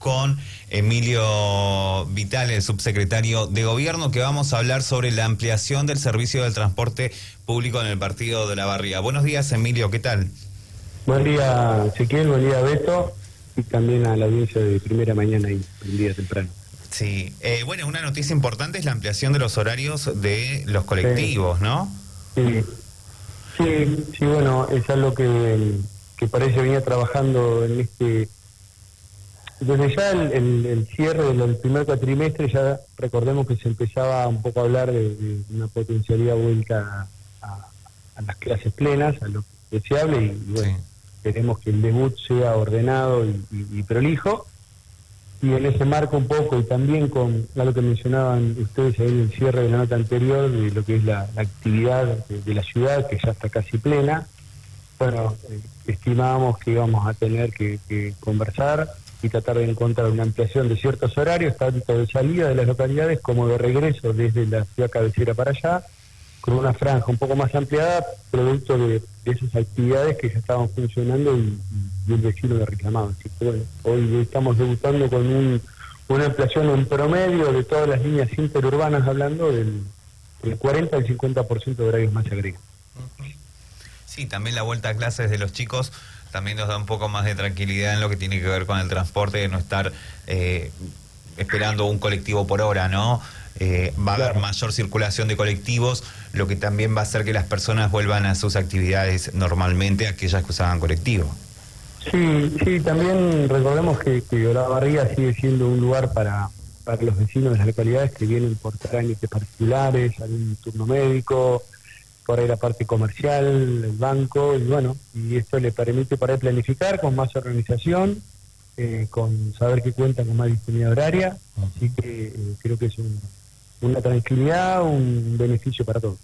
con Emilio Vital, el subsecretario de Gobierno, que vamos a hablar sobre la ampliación del servicio del transporte público en el partido de Olavarría. Buenos días, Emilio, ¿qué tal? Buen día, Ezequiel, buen día, Beto, y también a la audiencia de Primera Mañana y un día temprano. Sí, bueno, una noticia importante es la ampliación de los horarios de los colectivos, ¿no? Sí, bueno, es algo que parece venía trabajando en desde ya el cierre del primer cuatrimestre. Ya recordemos que se empezaba un poco a hablar de una potencialidad vuelta a las clases plenas, a lo deseable, y bueno, sí, queremos que el debut sea ordenado y prolijo. Y en ese marco un poco, y también con lo que mencionaban ustedes ahí en el cierre de la nota anterior, de lo que es la actividad de la ciudad, que ya está casi plena, bueno, estimábamos que íbamos a tener que conversar y tratar de encontrar una ampliación de ciertos horarios, tanto de salida de las localidades como de regreso desde la ciudad cabecera para allá, con una franja un poco más ampliada, producto de esas actividades que ya estaban funcionando y el vecino lo reclamaba. Así que bueno, hoy estamos debutando con una ampliación en promedio de todas las líneas interurbanas, hablando del 40 al 50% de horarios más se agregan. Sí, también la vuelta a clases de los chicos también nos da un poco más de tranquilidad en lo que tiene que ver con el transporte, de no estar esperando un colectivo por hora, ¿no? Va a haber mayor circulación de colectivos, lo que también va a hacer que las personas vuelvan a sus actividades normalmente, aquellas que usaban colectivo. Sí, también recordemos que Olavarría sigue siendo un lugar para los vecinos de las localidades que vienen por trámites particulares, algún turno médico, por ahí la parte comercial, el banco, y bueno, y esto le permite para planificar con más organización, con saber que cuentan con más disponibilidad horaria, así que creo que es una tranquilidad, un beneficio para todos.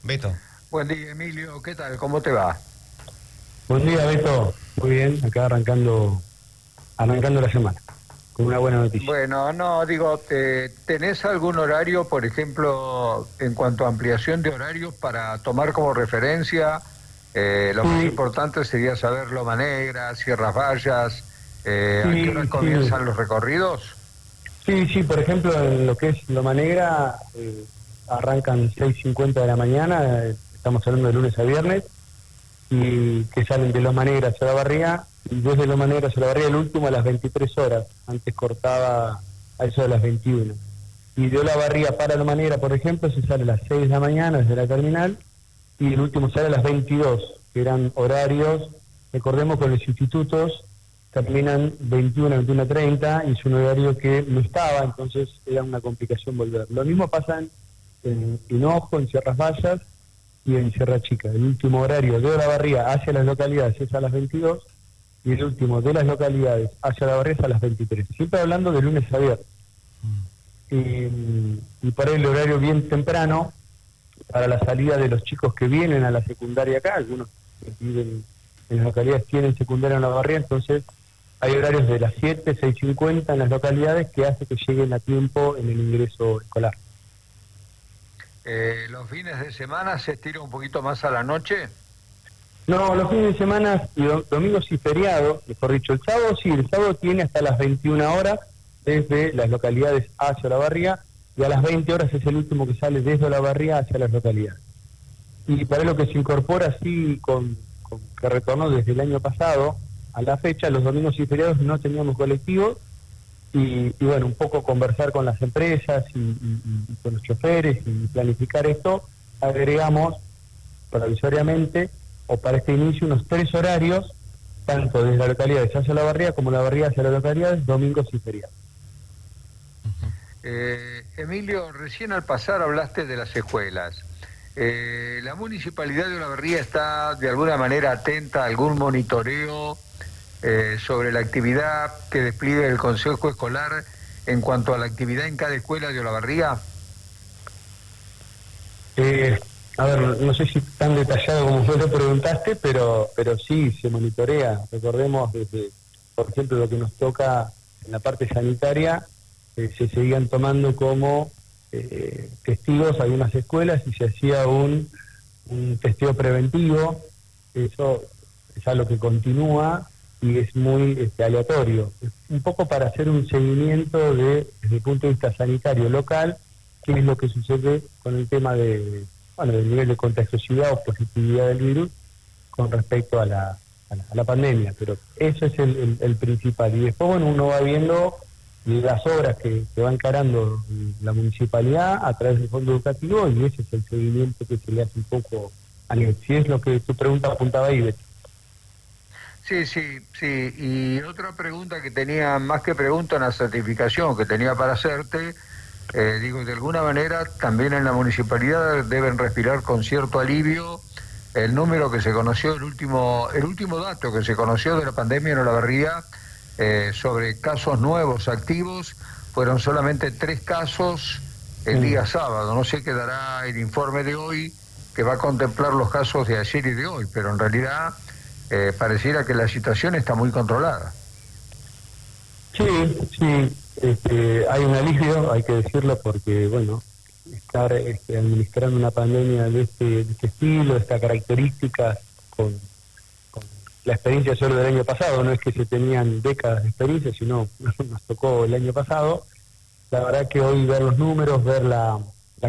Beto. Buen día, Emilio, ¿qué tal? ¿Cómo te va? Buen día, Beto. Muy bien, acá arrancando la semana, con una buena noticia. Bueno, no, digo, ¿tenés algún horario, por ejemplo, en cuanto a ampliación de horarios para tomar como referencia? Lo más importante sería saber Loma Negra, Sierras Vallas, ¿a qué hora comienzan los recorridos? Sí, por ejemplo, en lo que es Loma Negra, arrancan 6:50 de la mañana, estamos hablando de lunes a viernes, y que salen de Loma Negra hacia Olavarría, y desde Loma Negra hacia Olavarría el último a las 23 horas, antes cortaba a eso de las 21. Y de Olavarría para Loma Negra, por ejemplo, se sale a las 6 de la mañana desde la terminal, y el último sale a las 22, que eran horarios, recordemos, con los institutos terminan 21 a 21:30, y es un horario que no estaba, entonces era una complicación volver. Lo mismo pasa en Hinojo, en Sierras Vallas y en Sierra Chica. El último horario de Olavarría hacia las localidades es a las 22, y el último de las localidades hacia Olavarría es a las 23. Siempre hablando de lunes a viernes. Y para el horario bien temprano, para la salida de los chicos que vienen a la secundaria acá, algunos que viven en las localidades tienen secundaria en Olavarría, entonces hay horarios de las 7, 6:50 en las localidades que hace que lleguen a tiempo en el ingreso escolar. ¿Los fines de semana se estira un poquito más a la noche? No, los fines de semana y domingos y feriados, mejor dicho, el sábado tiene hasta las 21 horas desde las localidades hacia Olavarría, y a las 20 horas es el último que sale desde Olavarría hacia las localidades. Y para lo que se incorpora así, que retornó desde el año pasado a la fecha, los domingos y feriados no teníamos colectivos, y bueno, un poco conversar con las empresas y con los choferes y planificar esto, agregamos provisoriamente, o para este inicio, unos 3 horarios, tanto desde las localidades hacia Olavarría como Olavarría hacia las localidades, domingos y feriados. Emilio, recién al pasar hablaste de las escuelas. ¿La Municipalidad de Olavarría está de alguna manera atenta a algún monitoreo sobre la actividad que despliegue el Consejo Escolar en cuanto a la actividad en cada escuela de Olavarría? A ver, no sé si tan detallado como vos lo preguntaste, pero sí se monitorea. Recordemos desde, por ejemplo, lo que nos toca en la parte sanitaria, se seguían tomando como testigos algunas escuelas y se hacía un testeo preventivo. Eso es algo que continúa, y es muy aleatorio. Es un poco para hacer un seguimiento desde el punto de vista sanitario local, qué es lo que sucede con el tema del nivel de contagiosidad o positividad del virus con respecto a la pandemia. Pero eso es el principal. Y después, bueno, uno va viendo las obras que va encarando la municipalidad a través del fondo educativo, y ese es el seguimiento que se le hace un poco a nivel. Si es lo que tu pregunta apuntaba ahí, Beto. Sí. Y otra pregunta que tenía, más que pregunta, una certificación que tenía para hacerte, de alguna manera también en la municipalidad deben respirar con cierto alivio el número que se conoció, el último dato que se conoció de la pandemia en Olavarría, sobre casos nuevos activos, fueron solamente 3 casos el día sábado. No sé qué dará el informe de hoy, que va a contemplar los casos de ayer y de hoy, pero en realidad pareciera que la situación está muy controlada. Sí, hay un alivio, hay que decirlo, porque, bueno, estar administrando una pandemia de este estilo, de estas características, con la experiencia solo del año pasado, no es que se tenían décadas de experiencia, sino nos tocó el año pasado. La verdad que hoy ver los números, ver la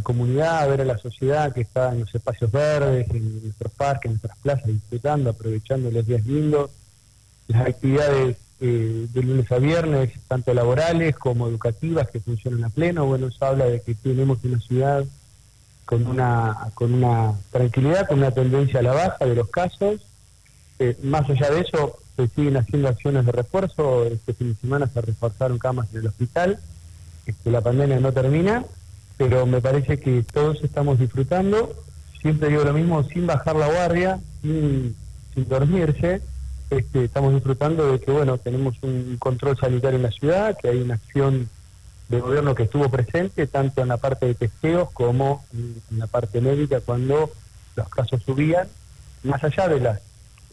comunidad, ver a la sociedad que está en los espacios verdes, en nuestros parques, en nuestras plazas, disfrutando, aprovechando los días lindos, las actividades de lunes a viernes, tanto laborales como educativas, que funcionan a pleno. Bueno, eso habla de que tenemos una ciudad con una tranquilidad, con una tendencia a la baja de los casos. Más allá de eso, se siguen haciendo acciones de refuerzo. Este fin de semana se reforzaron camas en el hospital. La pandemia no termina, pero me parece que todos estamos disfrutando, siempre digo lo mismo, sin bajar la guardia, sin dormirse. Estamos disfrutando de que, bueno, tenemos un control sanitario en la ciudad, que hay una acción de gobierno que estuvo presente, tanto en la parte de testeos como en la parte médica, cuando los casos subían, más allá de las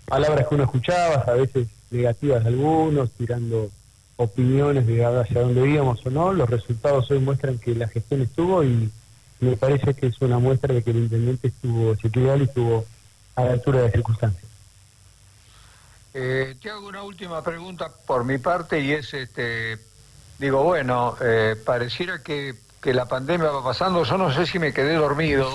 palabras que uno escuchaba, a veces negativas de algunos, tirando opiniones de hacia dónde íbamos o no. Los resultados hoy muestran que la gestión estuvo, y me parece que es una muestra de que el intendente estuvo equilibrado y estuvo a la altura de las circunstancias. Te hago una última pregunta por mi parte, y es, pareciera que la pandemia va pasando. Yo no sé si me quedé dormido.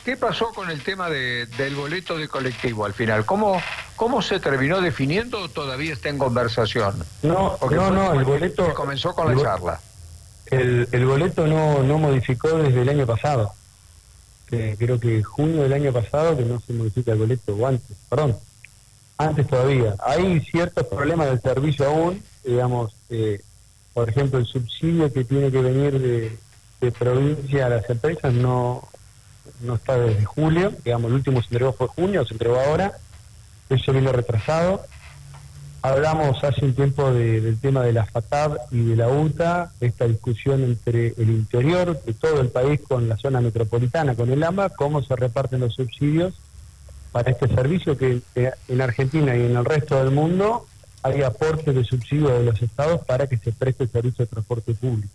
¿Qué pasó con el tema del boleto de colectivo al final? ¿Cómo se terminó definiendo o todavía está en conversación? No, el boleto... Comenzó con la charla. El boleto no modificó desde el año pasado. Creo que junio del año pasado que no se modifica el boleto, o antes todavía. Hay ciertos problemas del servicio aún, digamos, por ejemplo, el subsidio que tiene que venir de provincia a las empresas no está desde julio, digamos, el último se entregó fue junio, se entregó ahora, eso viene retrasado. Hablamos hace un tiempo del tema de la FATAB y de la UTA, esta discusión entre el interior de todo el país con la zona metropolitana, con el AMBA, cómo se reparten los subsidios para este servicio, que en Argentina y en el resto del mundo hay aportes de subsidio de los estados para que se preste el servicio de transporte público.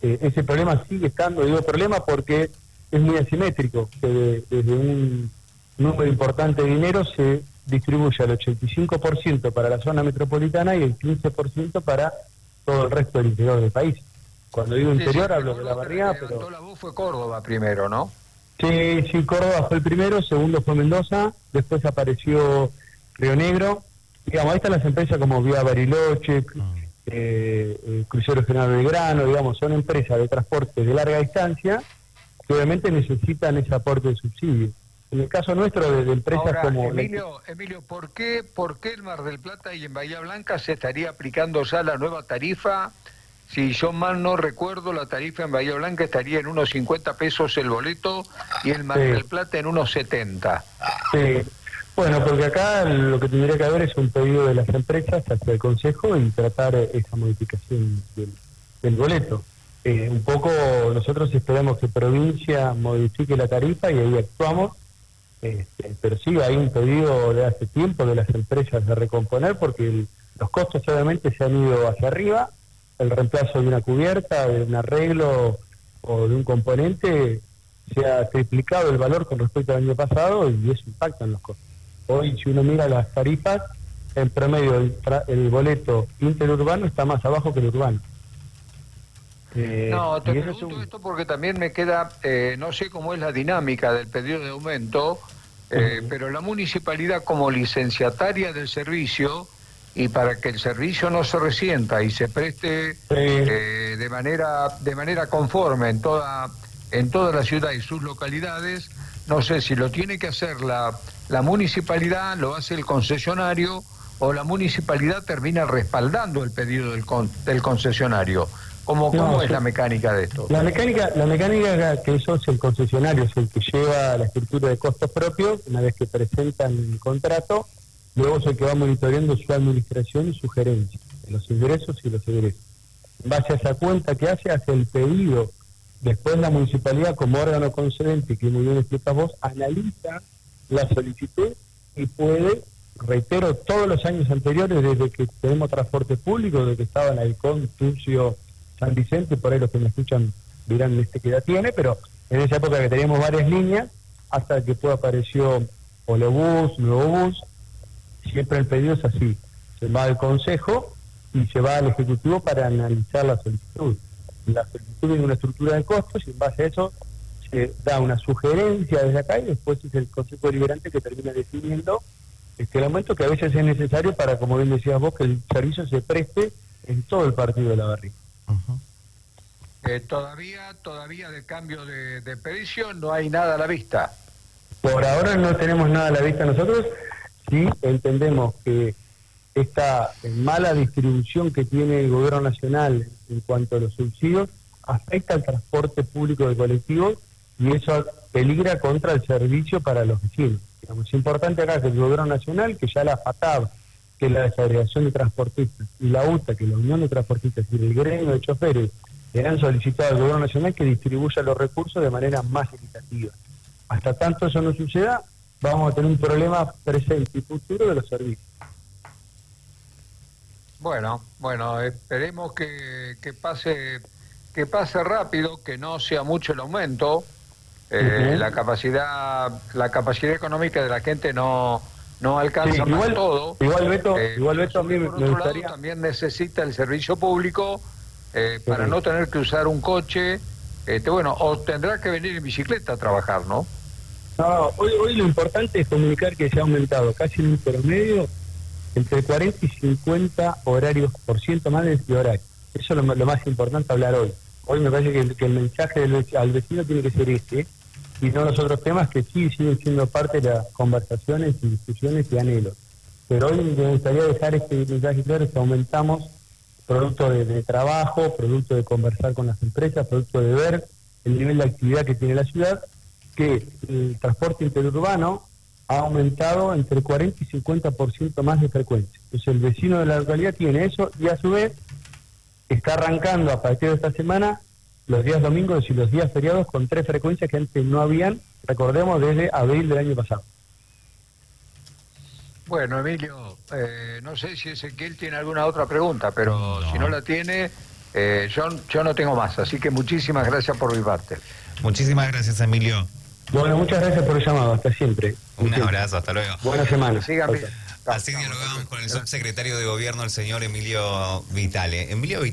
Ese problema sigue estando, digo problema porque es muy asimétrico, que desde un número importante de dinero se distribuye al 85% para la zona metropolitana y el 15% para todo el resto del interior del país. Cuando digo interior hablo de la barriada, pero... La voz fue Córdoba primero, ¿no? Sí, Córdoba fue el primero, segundo fue Mendoza, después apareció Río Negro. Digamos, ahí están las empresas como Vía Bariloche, Crucero General Belgrano, digamos, son empresas de transporte de larga distancia que obviamente necesitan ese aporte de subsidio. En el caso nuestro, de empresas ahora, como... Emilio, ¿por qué en Mar del Plata y en Bahía Blanca se estaría aplicando ya la nueva tarifa? Si yo mal no recuerdo, la tarifa en Bahía Blanca estaría en unos 50 pesos el boleto y en Mar del Plata en unos 70. Sí, bueno, porque acá lo que tendría que haber es un pedido de las empresas hacia el Consejo y tratar esa modificación del boleto. Un poco nosotros esperamos que provincia modifique la tarifa y ahí actuamos, pero sí hay un pedido de hace tiempo de las empresas de recomponer, porque los costos obviamente se han ido hacia arriba. El reemplazo de una cubierta, de un arreglo o de un componente, se ha triplicado el valor con respecto al año pasado y eso impacta en los costos. Hoy, si uno mira las tarifas, en promedio el boleto interurbano está más abajo que el urbano. No, te pregunto esto porque también me queda, no sé cómo es la dinámica del pedido de aumento, pero la municipalidad como licenciataria del servicio, y para que el servicio no se resienta y se preste de manera conforme en toda la ciudad y sus localidades, no sé si lo tiene que hacer la municipalidad, lo hace el concesionario, o la municipalidad termina respaldando el pedido del concesionario. ¿Cómo es la mecánica de esto? La mecánica que eso es el concesionario, es el que lleva la estructura de costos propios, una vez que presentan el contrato, luego es el que va monitoreando su administración y su gerencia, de los ingresos y los egresos. En base a esa cuenta que hace el pedido. Después la municipalidad, como órgano concedente, que muy bien explicas vos, analiza la solicitud y puede, reitero, todos los años anteriores, desde que tenemos transporte público, desde que estaba en Halcón, Tucio, San Vicente, por ahí los que me escuchan dirán qué edad tiene, pero en esa época que teníamos varias líneas, hasta que después apareció Olebús, Nuevo Bus, siempre el pedido es así, se va al consejo y se va al ejecutivo para analizar la solicitud. La solicitud tiene una estructura de costos y en base a eso se da una sugerencia desde acá y después es el Consejo Deliberante que termina definiendo el aumento que a veces es necesario para, como bien decías vos, que el servicio se preste en todo el partido de La Barriga. Todavía de cambio de precio no hay nada a la vista. Por ahora no tenemos nada a la vista nosotros, sí entendemos que esta mala distribución que tiene el gobierno nacional en cuanto a los subsidios afecta al transporte público de colectivos y eso peligra contra el servicio para los vecinos. Digamos, es importante acá que el gobierno nacional, que ya la FATAB, que es la Desagregación de Transportistas, y la UTA, que es la Unión de Transportistas, y el gremio de choferes, le han solicitado al gobierno nacional que distribuya los recursos de manera más equitativa. Hasta tanto eso no suceda, vamos a tener un problema presente y futuro de los servicios. Bueno, esperemos que pase rápido, que no sea mucho el aumento. La capacidad económica de la gente no alcanza para todo. Igual Beto, a mí por me otro gustaría... lado, también necesita el servicio público para no tener que usar un coche, o tendrá que venir en bicicleta a trabajar, ¿no? No, hoy lo importante es comunicar que se ha aumentado casi en un promedio entre 40 y 50 horarios por ciento más de horario. Eso es lo más importante hablar hoy. Hoy me parece que el mensaje al vecino tiene que ser y no los otros temas que sí siguen siendo parte de las conversaciones y discusiones y anhelos. Pero hoy me gustaría dejar este mensaje claro, que aumentamos producto de trabajo, producto de conversar con las empresas, producto de ver el nivel de actividad que tiene la ciudad, que el transporte interurbano ha aumentado entre 40 y 50% más de frecuencia. Entonces el vecino de la localidad tiene eso y a su vez está arrancando a partir de esta semana los días domingos y los días feriados con 3 frecuencias que antes no habían, recordemos, desde abril del año pasado. Bueno, Emilio, no sé si Ezequiel tiene alguna otra pregunta, pero si no la tiene, yo no tengo más, así que muchísimas gracias por mi parte. Muchísimas gracias, Emilio. Bueno, muchas gracias por el llamado, hasta siempre. Un abrazo, hasta luego. Buena semana. Sigan bien. Así dialogamos con el subsecretario de Gobierno, el señor Emilio Vitale. Emilio Vitale.